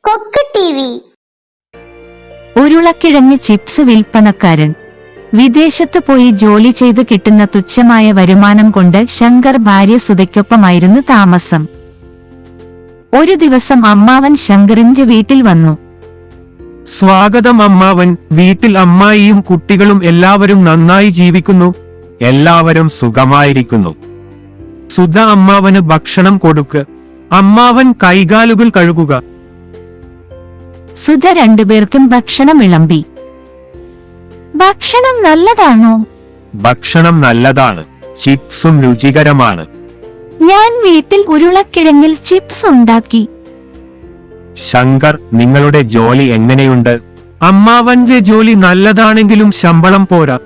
കൊക്ക് ടിവി. ഉരുളക്കിഴങ്ങ് ചിപ്സ് വിൽപ്പനക്കാരൻ. വിദേശത്ത് പോയി ജോലി ചെയ്ത് കിട്ടുന്ന തുച്ഛമായ വരുമാനം കൊണ്ട് ശങ്കർ ഭാര്യ സുധയ്ക്കൊപ്പമായിരുന്നു താമസം. ഒരു ദിവസം അമ്മാവൻ ശങ്കറിന്റെ വീട്ടിൽ വന്നു. സ്വാഗതം അമ്മാവൻ. വീട്ടിൽ അമ്മായിയും കുട്ടികളും എല്ലാവരും നന്നായി ജീവിക്കുന്നു. എല്ലാവരും സുഖമായിരിക്കുന്നു. സുധ അമ്മാവന് ഭക്ഷണം കൊടുക്ക്. അമ്മാവൻ കൈകാലുകൾ കഴുകുക. സുധ രണ്ടുപേർക്കും ഭക്ഷണം വിളമ്പി. ഭക്ഷണം നല്ലതാണോ? ഭക്ഷണം നല്ലതാണ്. ചിപ്സും രുചികരമാണ്. ഞാൻ വീട്ടിൽ ഉരുളക്കിഴങ്ങിൽ ചിപ്സ് ഉണ്ടാക്കി. ശങ്കർ, നിങ്ങളുടെ ജോലി എങ്ങനെയുണ്ട്? അമ്മാവന്റെ ജോലി നല്ലതാണെങ്കിലും ശമ്പളം പോരാ.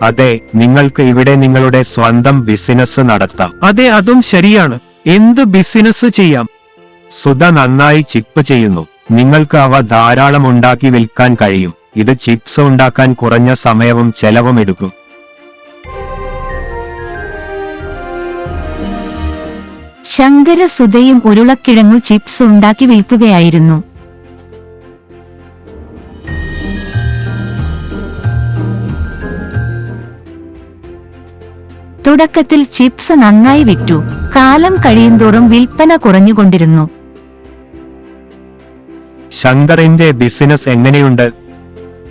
അതെ, നിങ്ങൾക്ക് ഇവിടെ നിങ്ങളുടെ സ്വന്തം ബിസിനസ് നടത്താം. അതെ, അതും ശരിയാണ്. എന്ത് ബിസിനസ് ചെയ്യാം? സുധ നന്നായി ചിപ്പ് ചെയ്യുന്നു. നിങ്ങൾക്ക് അവ ധാരാളം ഉണ്ടാക്കി വിൽക്കാൻ കഴിയും. ഇത് ചിപ്സ് ഉണ്ടാക്കാൻ കുറഞ്ഞ സമയവും ചെലവും എടുക്കും. ശങ്കര സുധയും ഉരുളക്കിഴങ്ങു ചിപ്സ് ഉണ്ടാക്കി വിൽക്കുകയായിരുന്നു. തുടക്കത്തിൽ ചിപ്സ് നന്നായി വിറ്റു. കാലം കഴിയുന്തോറും വിൽപ്പന കുറഞ്ഞുകൊണ്ടിരുന്നു. ശങ്കറിന്റെ ബിസിനസ് എങ്ങനെയുണ്ട്?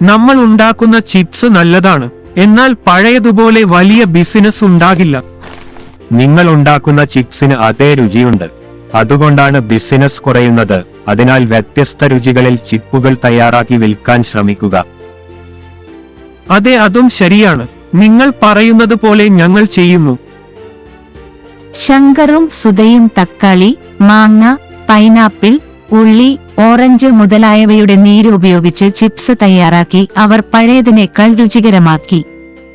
നമ്മൾ ഉണ്ടാക്കുന്ന ചിപ്സ് നല്ലതാണ്, എന്നാൽ പഴയതുപോലെ വലിയ ബിസിനസ് ഉണ്ടാകില്ല. നിങ്ങൾ ഉണ്ടാക്കുന്ന ചിപ്സിന് അതേ രുചിയുണ്ട്. അതുകൊണ്ടാണ് ബിസിനസ് കുറയുന്നത്. അതിനാൽ വ്യത്യസ്ത രുചികളിൽ ചിപ്പുകൾ തയ്യാറാക്കി വിൽക്കാൻ ശ്രമിക്കുക. അതെ, അതും ശരിയാണ്. നിങ്ങൾ പറയുന്നത് പോലെ ഞങ്ങൾ ചെയ്യുന്നു. ശങ്കറും സുധയും തക്കാളി, മാങ്ങ, പൈനാപ്പിൾ, ഉള്ളി, ഓറഞ്ച് മുതലായവയുടെ നീര് ഉപയോഗിച്ച് ചിപ്സ് തയ്യാറാക്കി അവർ പഴയതിനേക്കാൾ രുചികരമാക്കി.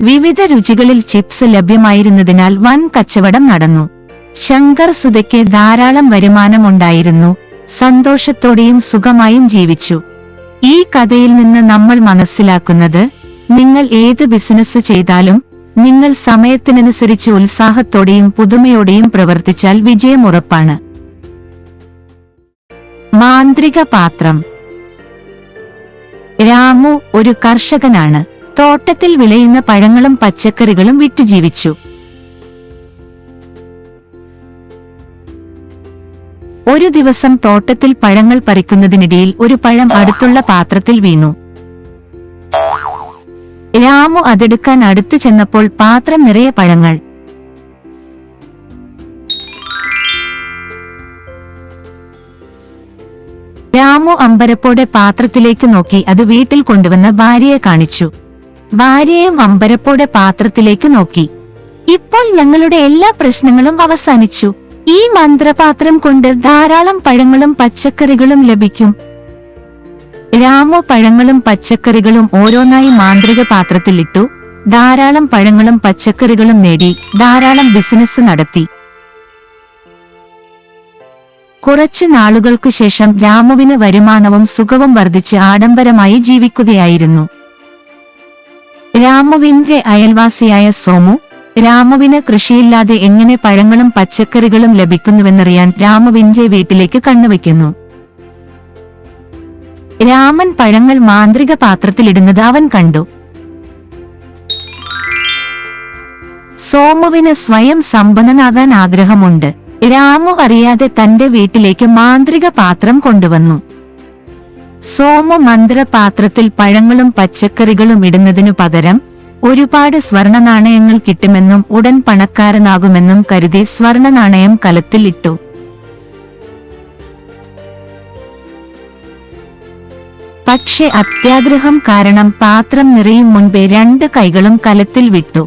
വിവിധ രുചികളിൽ ചിപ്സ് ലഭ്യമായിരുന്നതിനാൽ വൻ കച്ചവടം നടന്നു. ശങ്കർ സുധയ്ക്ക് ധാരാളം വരുമാനമുണ്ടായിരുന്നു. സന്തോഷത്തോടെയും സുഖമായും ജീവിച്ചു. ഈ കഥയിൽ നിന്ന് നമ്മൾ മനസ്സിലാക്കുന്നത്, നിങ്ങൾ ഏത് ബിസിനസ് ചെയ്താലും നിങ്ങൾ സമയത്തിനനുസരിച്ച് ഉത്സാഹത്തോടെയും പുതുമയോടെയും പ്രവർത്തിച്ചാൽ വിജയം ഉറപ്പാണ്. മാന്ത്രിക പാത്രം. രാമു ഒരു കർഷകനാണ്. തോട്ടത്തിൽ വിളയുന്ന പഴങ്ങളും പച്ചക്കറികളും വിറ്റു ജീവിച്ചു. ഒരു ദിവസം തോട്ടത്തിൽ പഴങ്ങൾ പറിക്കുന്നതിനിടയിൽ ഒരു പഴം അടുത്തുള്ള പാത്രത്തിൽ വീണു. രാമു അതെടുക്കാൻ അടുത്തു ചെന്നപ്പോൾ പാത്രം നിറയെ പഴങ്ങൾ. രാമു അമ്പരപ്പോടെ പാത്രത്തിലേക്ക് നോക്കി അത് വീട്ടിൽ കൊണ്ടുവന്ന ഭാര്യയെ കാണിച്ചു. ഭാര്യയും അമ്പരപ്പോടെ പാത്രത്തിലേക്ക് നോക്കി. ഇപ്പോൾ ഞങ്ങളുടെ എല്ലാ പ്രശ്നങ്ങളും അവസാനിച്ചു. ഈ മന്ത്രപാത്രം കൊണ്ട് ധാരാളം പഴങ്ങളും പച്ചക്കറികളും ലഭിക്കും. രാമു പഴങ്ങളും പച്ചക്കറികളും ഓരോന്നായി മാന്ത്രിക പാത്രത്തിലിട്ടു. ധാരാളം പഴങ്ങളും പച്ചക്കറികളും നേടി ധാരാളം ബിസിനസ് നടത്തി. കുറച്ചു നാളുകൾക്കു ശേഷം രാമുവിന് വരുമാനവും സുഖവും വർദ്ധിച്ച് ആഡംബരമായി ജീവിക്കുകയായിരുന്നു. രാമുവിന്റെ അയൽവാസിയായ സോമു, രാമുവിന് കൃഷിയില്ലാതെ എങ്ങനെ പഴങ്ങളും പച്ചക്കറികളും ലഭിക്കുന്നുവെന്നറിയാൻ രാമുവിന്റെ വീട്ടിലേക്ക് കണ്ണുവെക്കുന്നു. രാമൻ പഴങ്ങൾ മാന്ത്രിക പാത്രത്തിലിടുന്നത് അവൻ കണ്ടു. സോമുവിന് സ്വയം സമ്പന്നനാകാൻ ആഗ്രഹമുണ്ട്. രാമു അറിയാതെ തന്റെ വീട്ടിലേക്ക് മാന്ത്രിക പാത്രം കൊണ്ടുവന്നു. സോമു മന്ത്രപാത്രത്തിൽ പഴങ്ങളും പച്ചക്കറികളും ഇടുന്നതിനു പകരം ഒരുപാട് സ്വർണ നാണയങ്ങൾ കിട്ടുമെന്നും ഉടൻ പണക്കാരനാകുമെന്നും കരുതി സ്വർണ നാണയം കലത്തിൽ ഇട്ടു. പക്ഷെ അത്യാഗ്രഹം കാരണം പാത്രം നിറയും മുൻപേ 2 കൈകളും കലത്തിൽ വിട്ടു.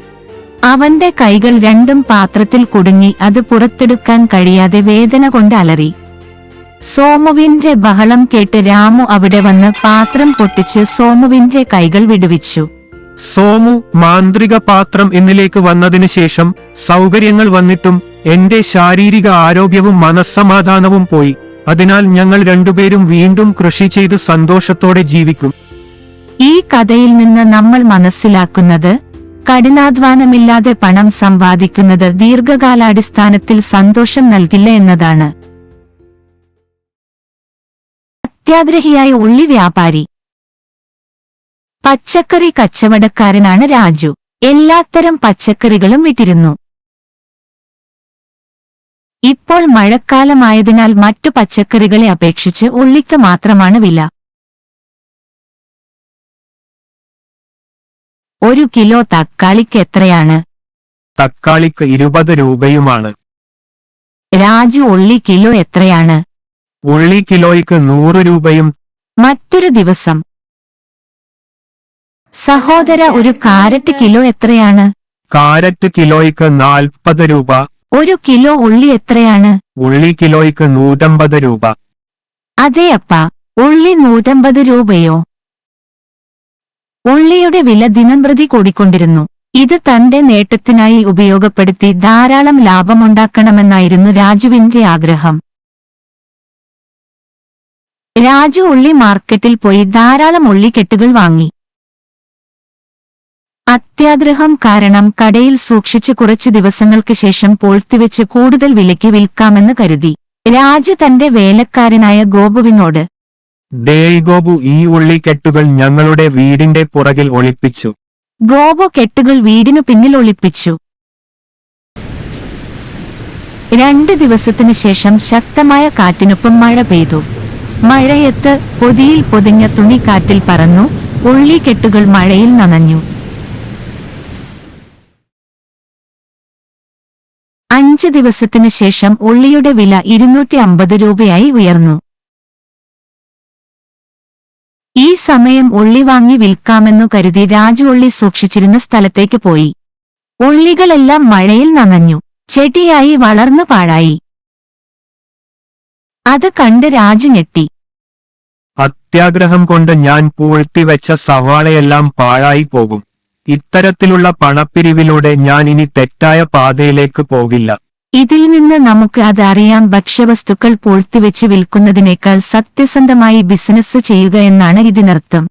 അവന്റെ കൈകൾ രണ്ടും പാത്രത്തിൽ കുടുങ്ങി. അത് പുറത്തെടുക്കാൻ കഴിയാതെ വേദന കൊണ്ട് അലറി. സോമുവിന്റെ ബഹളം കേട്ട് രാമു അവിടെ വന്ന് പാത്രം പൊട്ടിച്ച് സോമുവിന്റെ കൈകൾ വിടുവിച്ചു. സോമു, മാന്ത്രിക പാത്രം എന്നിലേക്ക് വന്നതിന് ശേഷം സൗകര്യങ്ങൾ വന്നിട്ടും എന്റെ ശാരീരിക ആരോഗ്യവും മനസ്സമാധാനവും പോയി. അതിനാൽ ഞങ്ങൾ രണ്ടുപേരും വീണ്ടും കൃഷി ചെയ്ത് സന്തോഷത്തോടെ ജീവിക്കും. ഈ കഥയിൽ നിന്ന് നമ്മൾ മനസ്സിലാക്കുന്നത്, കഠിനാധ്വാനമില്ലാതെ പണം സമ്പാദിക്കുന്നത് ദീർഘകാലാടിസ്ഥാനത്തിൽ സന്തോഷം നൽകില്ല എന്നതാണ്. അത്യാഗ്രഹിയായ ഉള്ളി വ്യാപാരി. പച്ചക്കറി കച്ചവടക്കാരനാണ് രാജു. എല്ലാത്തരം പച്ചക്കറികളും വിറ്റിരുന്നു. ഇപ്പോൾ മഴക്കാലമായതിനാൽ മറ്റു പച്ചക്കറികളെ അപേക്ഷിച്ച് ഉള്ളിക്ക് മാത്രമാണ് വില. 1 കിലോ തക്കാളിക്ക് എത്രയാണ്? തക്കാളിക്ക് 20 രൂപയുമാണ്. രാജു, ഉള്ളി കിലോ എത്രയാണ്? ഉള്ളി കിലോയ്ക്ക് 100 രൂപയും. മറ്റൊരു ദിവസം. സഹോദര, ഒരു കാരറ്റ് കിലോ എത്രയാണ്? കാരറ്റ് കിലോയ്ക്ക് 40 രൂപ. 1 കിലോ ഉള്ളി എത്രയാണ്? ഉള്ളി കിലോയ്ക്ക് 150 രൂപ. അതെ അപ്പാ, ഉള്ളി 150 രൂപയോ? ഉള്ളിയുടെ വില ദിനംപ്രതി കൂടിക്കൊണ്ടിരുന്നു. ഇത് തന്റെ നേട്ടത്തിനായി ഉപയോഗപ്പെടുത്തി ധാരാളം ലാഭമുണ്ടാക്കണമെന്നായിരുന്നു രാജുവിന്റെ ആഗ്രഹം. രാജു ഉള്ളി മാർക്കറ്റിൽ പോയി ധാരാളം ഉള്ളിക്കെട്ടുകൾ വാങ്ങി. അത്യാഗ്രഹം കാരണം കടയിൽ സൂക്ഷിച്ച് കുറച്ചു ദിവസങ്ങൾക്ക് ശേഷം പൂഴ്ത്തിവെച്ച് കൂടുതൽ വിലയ്ക്ക് വിൽക്കാമെന്ന് കരുതി. രാജു തന്റെ വേലക്കാരനായ ഗോപുവിനോട്, ദേയ് ഗോപു, ഈ ഉള്ളിക്കെട്ടുകൾ ഞങ്ങളുടെ വീടിന്റെ പുറകിൽ ഒളിപ്പിച്ചു. ഗോപു കെട്ടുകൾ വീടിനു പിന്നിൽ ഒളിപ്പിച്ചു. 2 ദിവസത്തിനു ശേഷം ശക്തമായ കാറ്റിനൊപ്പം മഴ പെയ്തു. മഴയത്ത് പൊതിയിൽ പൊതിഞ്ഞ തുണി കാറ്റിൽ പറന്നു. ഉള്ളിക്കെട്ടുകൾ മഴയിൽ നനഞ്ഞു. 5 ദിവസത്തിനു ശേഷം ഉള്ളിയുടെ വില 250 രൂപയായി ഉയർന്നു. ഈ സമയം ഉള്ളി വാങ്ങി വിൽക്കാമെന്നു കരുതി രാജു ഉള്ളി സൂക്ഷിച്ചിരുന്ന സ്ഥലത്തേക്ക് പോയി. ഉള്ളികളെല്ലാം മഴയിൽ നനഞ്ഞു. ചെടിയായി വളർന്നു പാഴായി. അത് കണ്ട് രാജു ഞെട്ടി. അത്യാഗ്രഹം കൊണ്ട് ഞാൻ പൂഴ്ത്തിവെച്ച സവാളയെല്ലാം പാഴായി പോകും. ഇത്തരത്തിലുള്ള പണപ്പിരിവിലൂടെ ഞാൻ ഇനി തെറ്റായ പാതയിലേക്ക് പോകില്ല. ഇതിൽ നിന്ന് നമുക്ക് അത് അറിയാം. ഭക്ഷ്യവസ്തുക്കൾ പൂഴ്ത്തിവെച്ച് വിൽക്കുന്നതിനേക്കാൾ സത്യസന്ധമായി ബിസിനസ് ചെയ്യുക എന്നാണ് ഇതിനർത്ഥം.